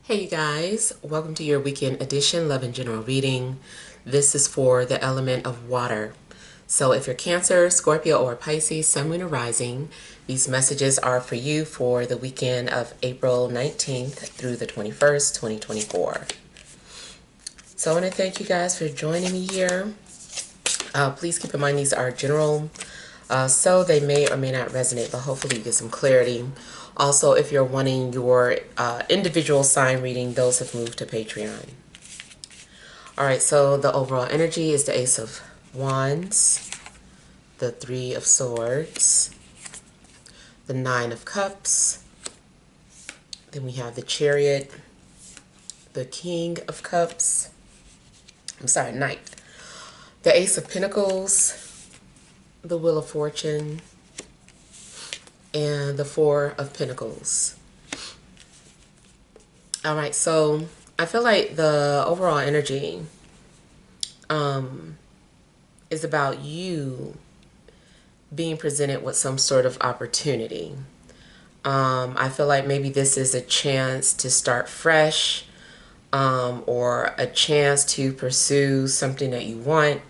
Hey you guys, welcome to your weekend edition Love and General reading. This is for the element of water. So if you're Cancer, Scorpio, or Pisces, Sun, Moon, or Rising, these messages are for you for the weekend of April 19th through the 21st, 2024. So I want to thank you guys for joining me here. Please keep in mind these are general, so they may or may not resonate, but hopefully you get some clarity. Also, if you're wanting your individual sign reading, those have moved to Patreon. All right, so the overall energy is the Ace of Wands, the Three of Swords, the Nine of Cups, then we have the Chariot, the King of Cups, Knight, the Ace of Pentacles, the Wheel of Fortune, and the Four of Pentacles. All right, so I feel like the overall energy is about you being presented with some sort of opportunity. I feel like maybe this is a chance to start fresh, or a chance to pursue something that you want.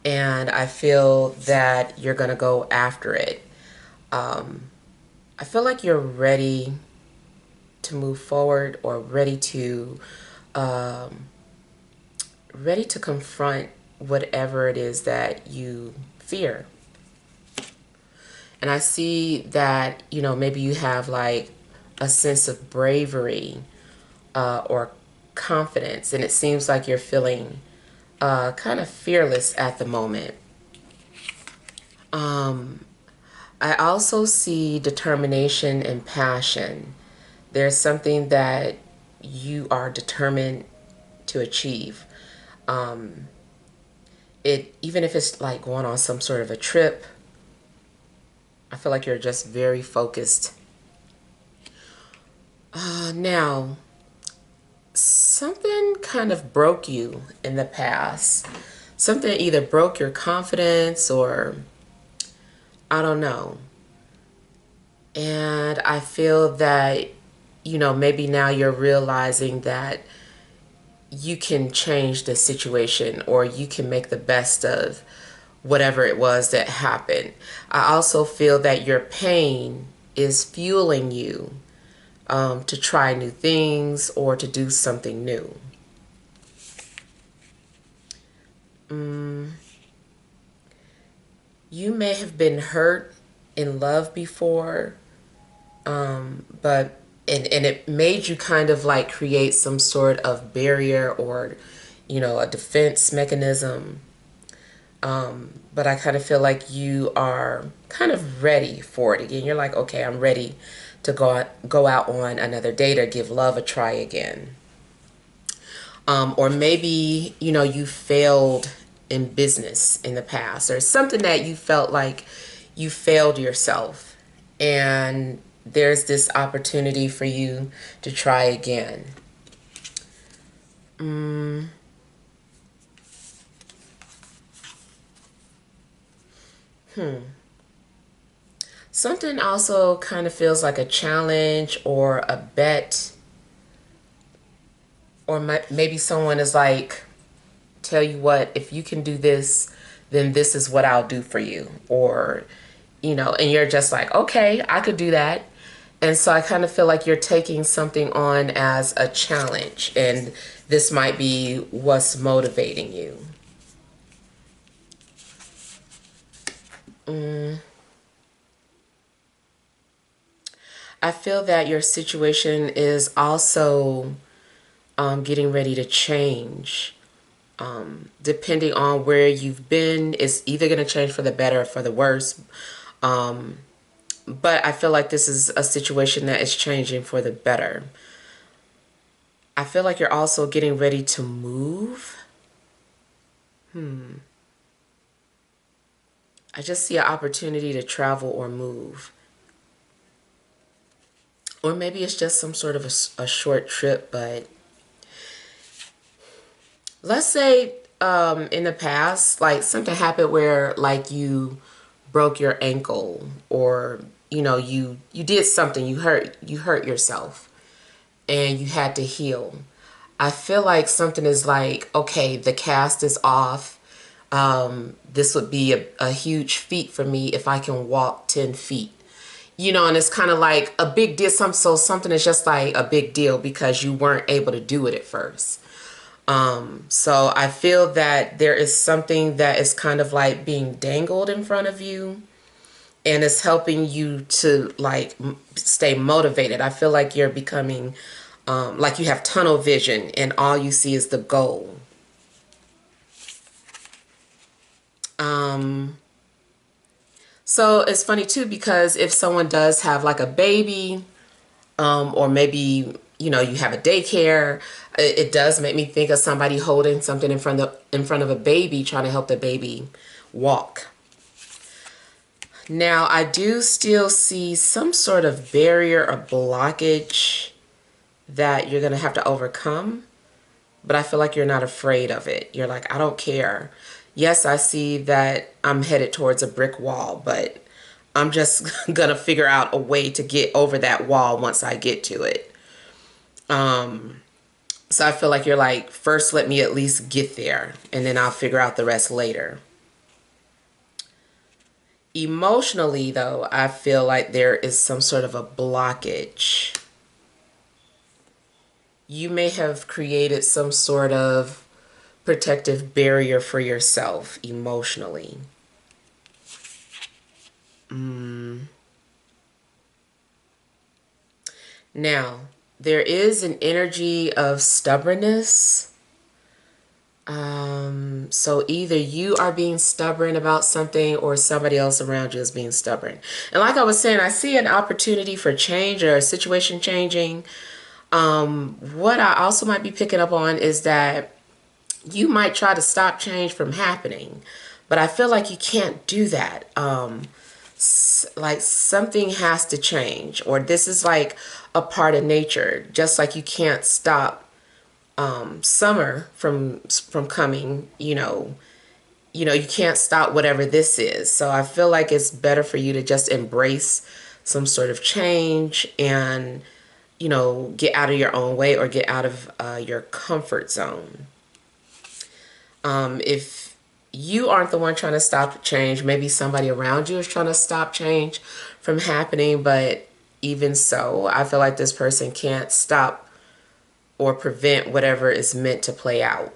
And I feel that you're going to go after it. I feel like you're ready to move forward, or ready to confront whatever it is that you fear. And I see that, maybe you have like a sense of bravery or confidence, and it seems like you're feeling kind of fearless at the moment. I also see determination and passion. There's something that you are determined to achieve. Even if it's like going on some sort of a trip, I feel like you're just very focused. Now, something kind of broke you in the past. Something either broke your confidence, or I don't know. And I feel that, maybe now you're realizing that you can change the situation, or you can make the best of whatever it was that happened. I also feel that your pain is fueling you to try new things or to do something new. You may have been hurt in love before, but it made you kind of like create some sort of barrier, or a defense mechanism. But I kind of feel like you are kind of ready for it again. You're like, okay, I'm ready to go out on another date, or give love a try again. Or maybe, you failed in business in the past, or something that you felt like you failed yourself. And there's this opportunity for you to try again. Something also kind of feels like a challenge or a bet. Or maybe someone is like, tell you what, if you can do this, then this is what I'll do for you. Or, and you're just like, okay, I could do that. And so I kind of feel like you're taking something on as a challenge, and this might be what's motivating you. I feel that your situation is also getting ready to change. Depending on where you've been, it's either going to change for the better or for the worse. But I feel like this is a situation that is changing for the better. I feel like you're also getting ready to move. I just see an opportunity to travel or move. Or maybe it's just some sort of a short trip, but let's say in the past, like something happened where like you broke your ankle, or you did something, you hurt yourself, and you had to heal. I feel like something is like, okay, the cast is off. This would be a huge feat for me if I can walk 10 feet. You know, and it's kind of like a big deal. So something is just like a big deal because you weren't able to do it at first. So I feel that there is something that is kind of like being dangled in front of you, and it's helping you to like stay motivated. I feel like you're becoming like you have tunnel vision and all you see is the goal. So it's funny too, because if someone does have like a baby, or maybe, you know, you have a daycare, it does make me think of somebody holding something in front of a baby, trying to help the baby walk. Now, I do still see some sort of barrier or blockage that you're going to have to overcome, but I feel like you're not afraid of it. You're like, I don't care. Yes, I see that I'm headed towards a brick wall, but I'm just going to figure out a way to get over that wall once I get to it. So I feel like you're like, first let me at least get there, and then I'll figure out the rest later. Emotionally, though, I feel like there is some sort of a blockage. You may have created some sort of protective barrier for yourself emotionally. Now, there is an energy of stubbornness. So either you are being stubborn about something or somebody else around you is being stubborn. And like I was saying, I see an opportunity for change or a situation changing. What I also might be picking up on is that you might try to stop change from happening, but I feel like you can't do that. Like something has to change, or this is like a part of nature, just like you can't stop summer from coming, you can't stop whatever this is. So I feel like it's better for you to just embrace some sort of change and, get out of your own way or get out of your comfort zone. If you aren't the one trying to stop change, maybe somebody around you is trying to stop change from happening. But even so, I feel like this person can't stop or prevent whatever is meant to play out.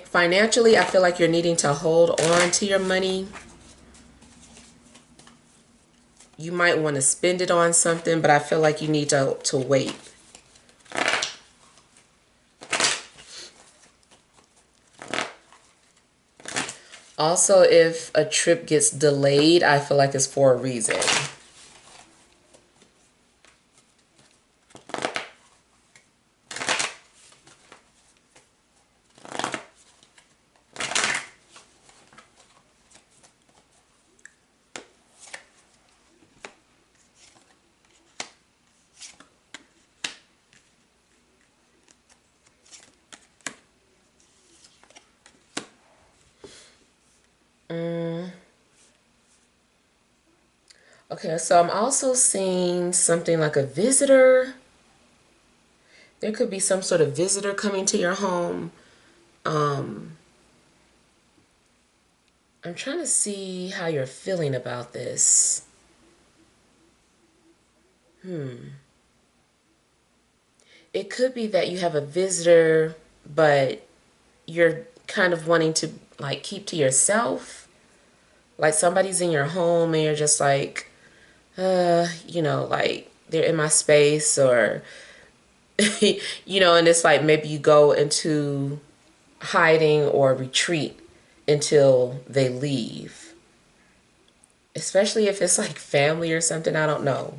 Financially, I feel like you're needing to hold on to your money. You might want to spend it on something, but I feel like you need to wait. Also, if a trip gets delayed, I feel like it's for a reason. Okay, so I'm also seeing something like a visitor. There could be some sort of visitor coming to your home. I'm trying to see how you're feeling about this. It could be that you have a visitor, but you're kind of wanting to like keep to yourself. Like somebody's in your home and you're just like, like they're in my space, or, and it's like maybe you go into hiding or retreat until they leave. Especially if it's like family or something, I don't know.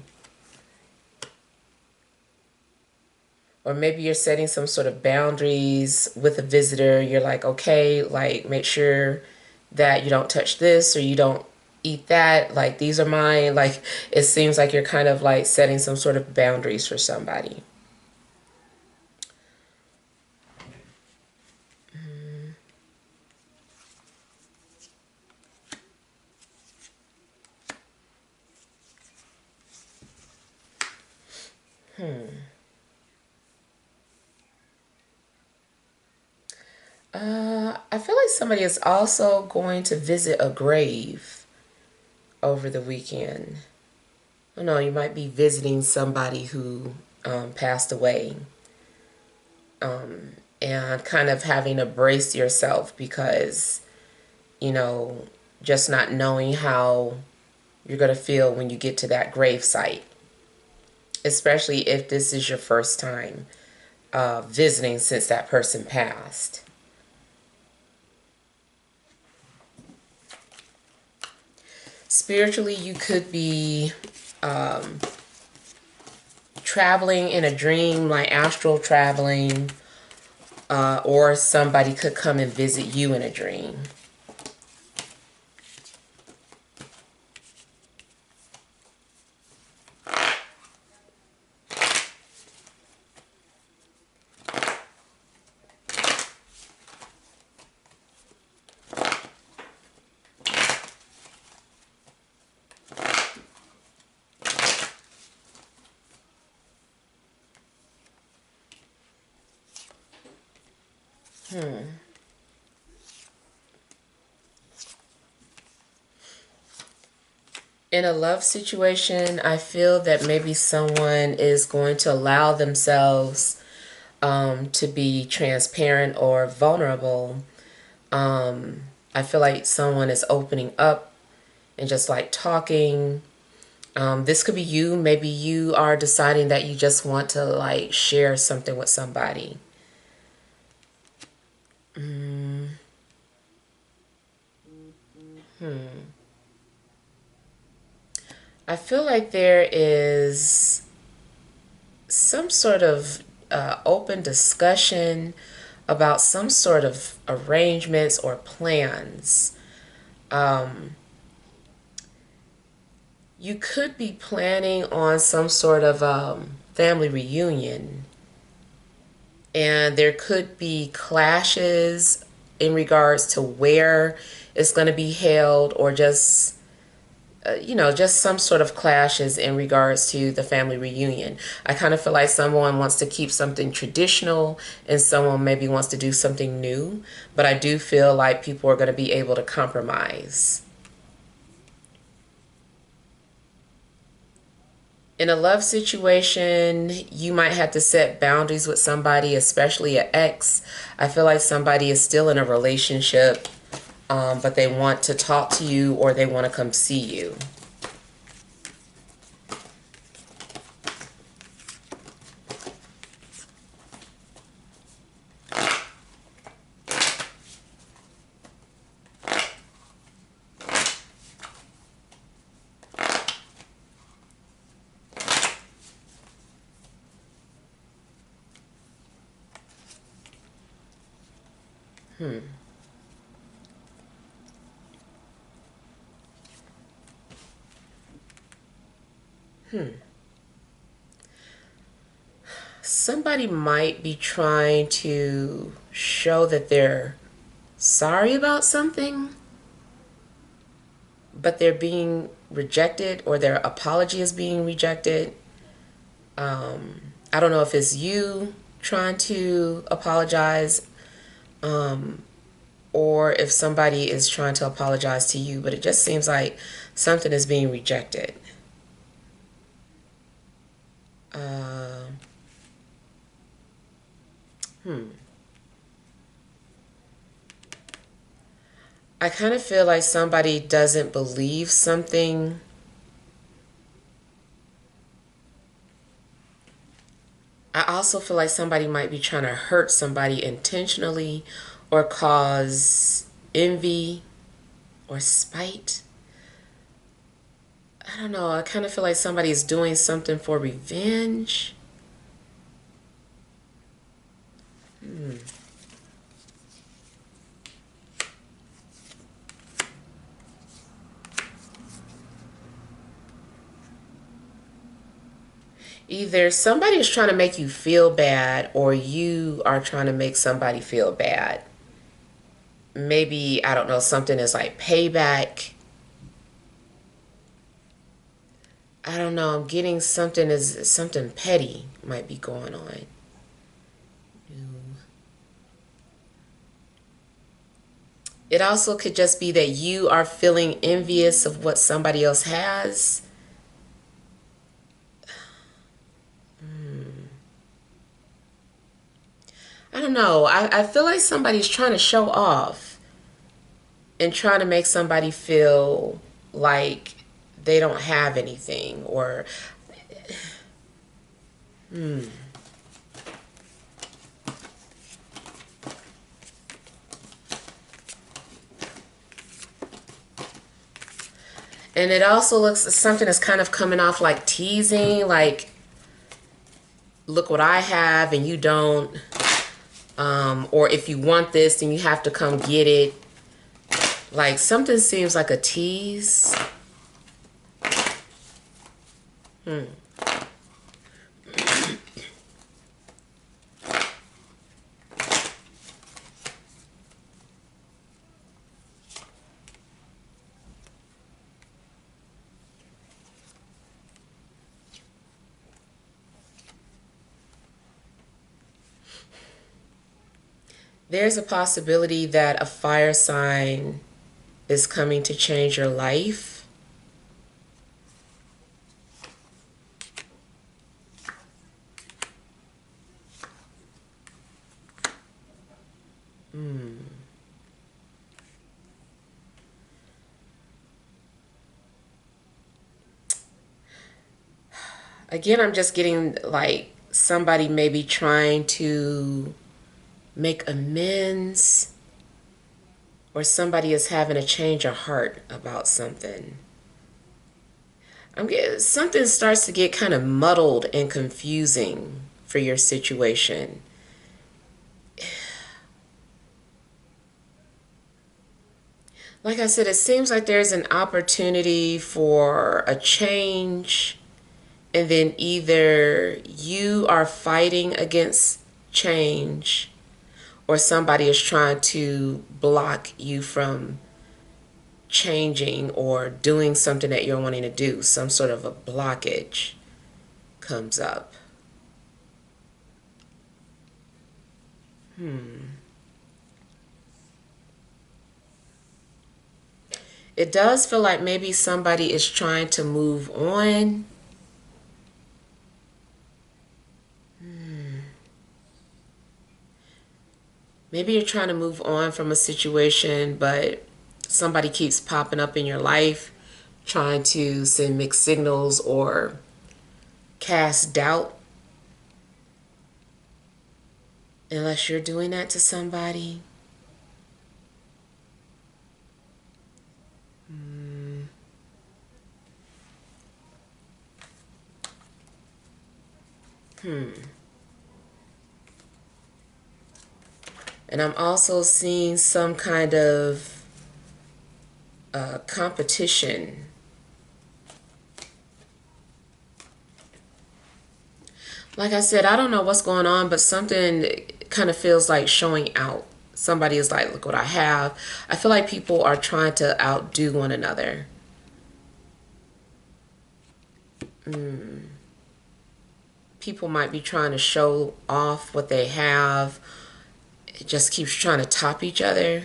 Or maybe you're setting some sort of boundaries with a visitor. You're like, okay, like make sure that you don't touch this or you don't eat that. Like these are mine. Like it seems like you're kind of like setting some sort of boundaries for somebody. I feel like somebody is also going to visit a grave over the weekend. I don't know, you might be visiting somebody who passed away, and kind of having to brace yourself because, you know, just not knowing how you're going to feel when you get to that grave site, especially if this is your first time visiting since that person passed. Spiritually, you could be traveling in a dream, like astral traveling, or somebody could come and visit you in a dream. In a love situation, I feel that maybe someone is going to allow themselves to be transparent or vulnerable. I feel like someone is opening up and just like talking. This could be you. Maybe you are deciding that you just want to like share something with somebody. I feel like there is some sort of open discussion about some sort of arrangements or plans. You could be planning on some sort of family reunion, and there could be clashes in regards to where it's going to be held, or just just some sort of clashes in regards to the family reunion. I kind of feel like someone wants to keep something traditional and someone maybe wants to do something new, but I do feel like people are going to be able to compromise. In a love situation, you might have to set boundaries with somebody, especially an ex. I feel like somebody is still in a relationship, but they want to talk to you or they want to come see you. Somebody might be trying to show that they're sorry about something, but they're being rejected or their apology is being rejected. I don't know if it's you trying to apologize, or if somebody is trying to apologize to you, but it just seems like something is being rejected. Uh, I kind of feel like somebody doesn't believe something. I also feel like somebody might be trying to hurt somebody intentionally or cause envy or spite. I don't know. I kind of feel like somebody is doing something for revenge. Either somebody is trying to make you feel bad or you are trying to make somebody feel bad. Maybe, I don't know, something is like payback. I don't know, I'm getting something petty might be going on. It also could just be that you are feeling envious of what somebody else has. I don't know. I feel like somebody's trying to show off and trying to make somebody feel like they don't have anything, or and it also looks something that's kind of coming off like teasing, like, look what I have and you don't, or if you want this then you have to come get it. Like something seems like a tease. There's a possibility that a fire sign is coming to change your life. Again, I'm just getting like somebody maybe trying to make amends, or somebody is having a change of heart about something. I'm getting something starts to get kind of muddled and confusing for your situation. Like I said, it seems like there's an opportunity for a change, and then either you are fighting against change or somebody is trying to block you from changing or doing something that you're wanting to do. Some sort of a blockage comes up. It does feel like maybe somebody is trying to move on. Maybe you're trying to move on from a situation, but somebody keeps popping up in your life, trying to send mixed signals or cast doubt. Unless you're doing that to somebody. And I'm also seeing some kind of competition. Like I said, I don't know what's going on, but something kind of feels like showing out. Somebody is like, look what I have. I feel like people are trying to outdo one another. People might be trying to show off what they have. It just keeps trying to top each other.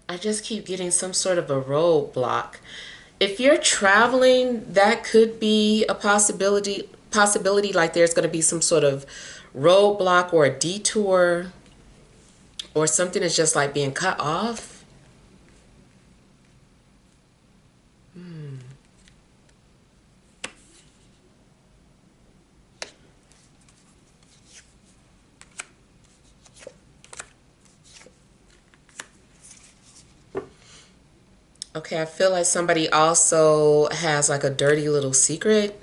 I just keep getting some sort of a roadblock. If you're traveling, that could be a possibility, like there's going to be some sort of roadblock or a detour, or something is just like being cut off. Okay, I feel like somebody also has like a dirty little secret.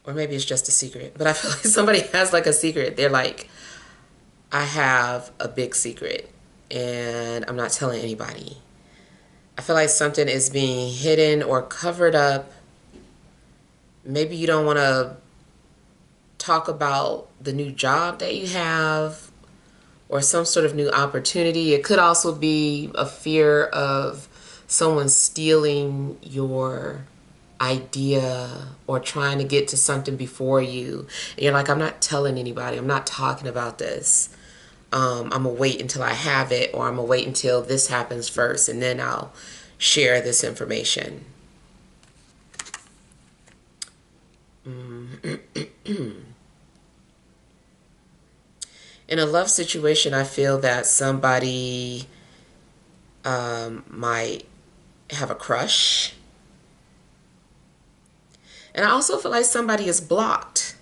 Or maybe it's just a secret. But I feel like somebody has like a secret. They're like, I have a big secret and I'm not telling anybody. I feel like something is being hidden or covered up. Maybe you don't want to talk about the new job that you have or some sort of new opportunity. It could also be a fear of someone stealing your idea or trying to get to something before you. And you're like, I'm not telling anybody. I'm not talking about this. I'm going to wait until I have it, or I'm going to wait until this happens first, and then I'll share this information. In a love situation, I feel that somebody might have a crush. And I also feel like somebody is blocked.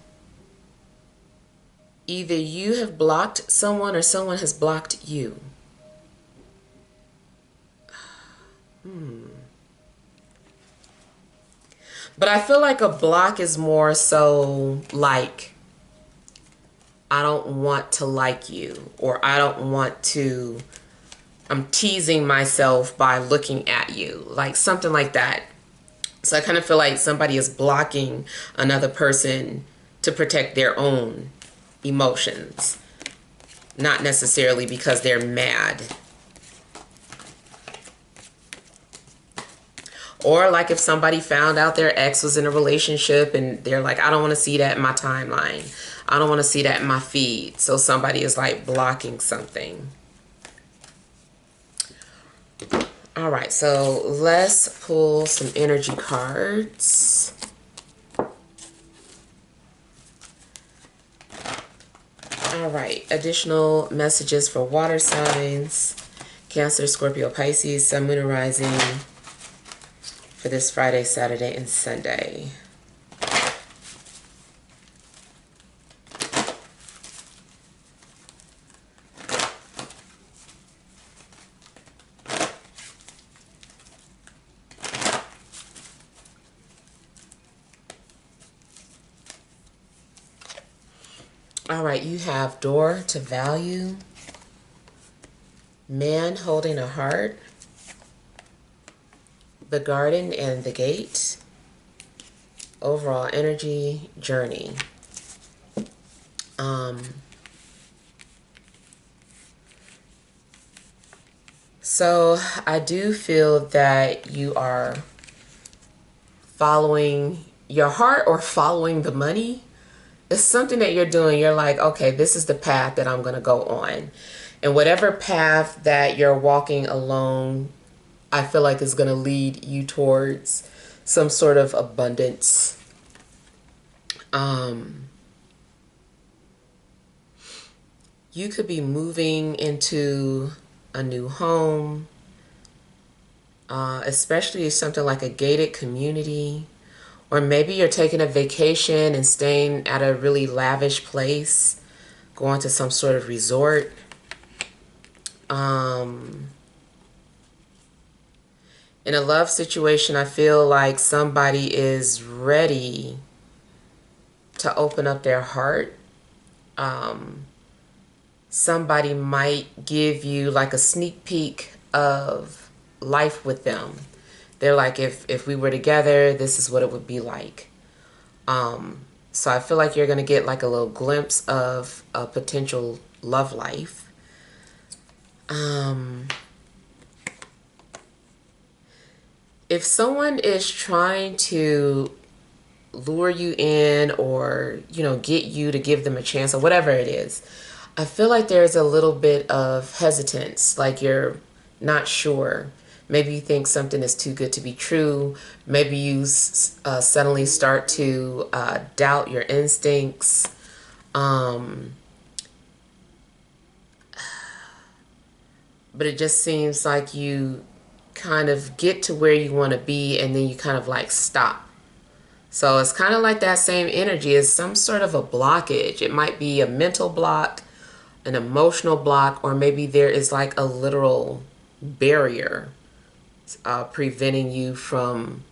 Either you have blocked someone or someone has blocked you. But I feel like a block is more so like, I don't want to like you, or I don't want to, I'm teasing myself by looking at you, like something like that. So I kind of feel like somebody is blocking another person to protect their own emotions, not necessarily because they're mad. Or like if somebody found out their ex was in a relationship and they're like, I don't want to see that in my timeline. I don't want to see that in my feed. So somebody is like blocking something. All right, so let's pull some energy cards. All right, additional messages for water signs, Cancer, Scorpio, Pisces, Sun, Moon, and Rising for this Friday, Saturday, and Sunday. All right, you have door to value, man holding a heart, the garden and the gate, overall energy, journey. So I do feel that you are following your heart or following the money. It's something that you're doing. You're like, okay, this is the path that I'm going to go on. And whatever path that you're walking along, I feel like is going to lead you towards some sort of abundance. You could be moving into a new home, especially something like a gated community. Or maybe you're taking a vacation and staying at a really lavish place, going to some sort of resort. In a love situation, I feel like somebody is ready to open up their heart. Somebody might give you like a sneak peek of life with them. They're like, if we were together, this is what it would be like. So I feel like you're going to get like a little glimpse of a potential love life. If someone is trying to lure you in or, you know, get you to give them a chance or whatever it is, I feel like there's a little bit of hesitance, like you're not sure. Maybe you think something is too good to be true. Maybe you suddenly start to doubt your instincts. But it just seems like you kind of get to where you want to be and then you kind of like stop. So it's kind of like that same energy as some sort of a blockage. It might be a mental block, an emotional block, or maybe there is like a literal barrier preventing you from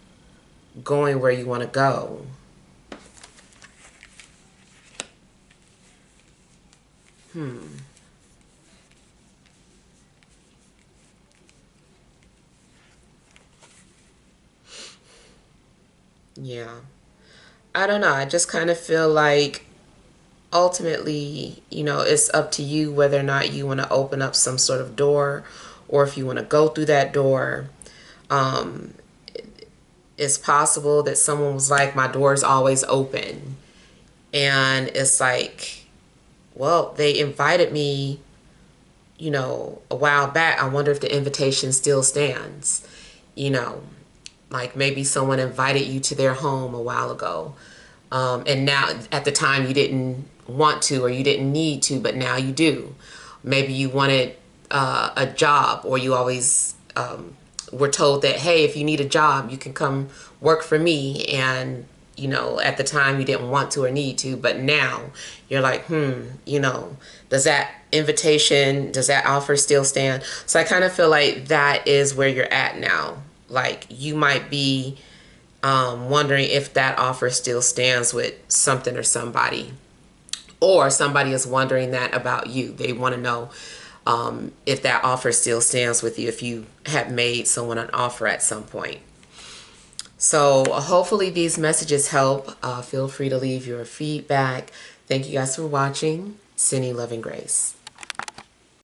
going where you want to go. Yeah. I don't know. I just kind of feel like ultimately, it's up to you whether or not you want to open up some sort of door or if you want to go through that door. Um, it's possible that someone was like, my door is always open. And it's like, well, they invited me, a while back. I wonder if the invitation still stands. You know, like maybe someone invited you to their home a while ago. And now at the time you didn't want to or you didn't need to, but now you do. Maybe you wanted a job, or you always were told that, hey, if you need a job, you can come work for me. And, at the time you didn't want to or need to, but now you're like, does that invitation, does that offer still stand? So I kind of feel like that is where you're at now. Like you might be wondering if that offer still stands with something or somebody, or somebody is wondering that about you. They want to know if that offer still stands with you, if you have made someone an offer at some point. So hopefully these messages help. Feel free to leave your feedback. Thank you guys for watching. Sending love and grace.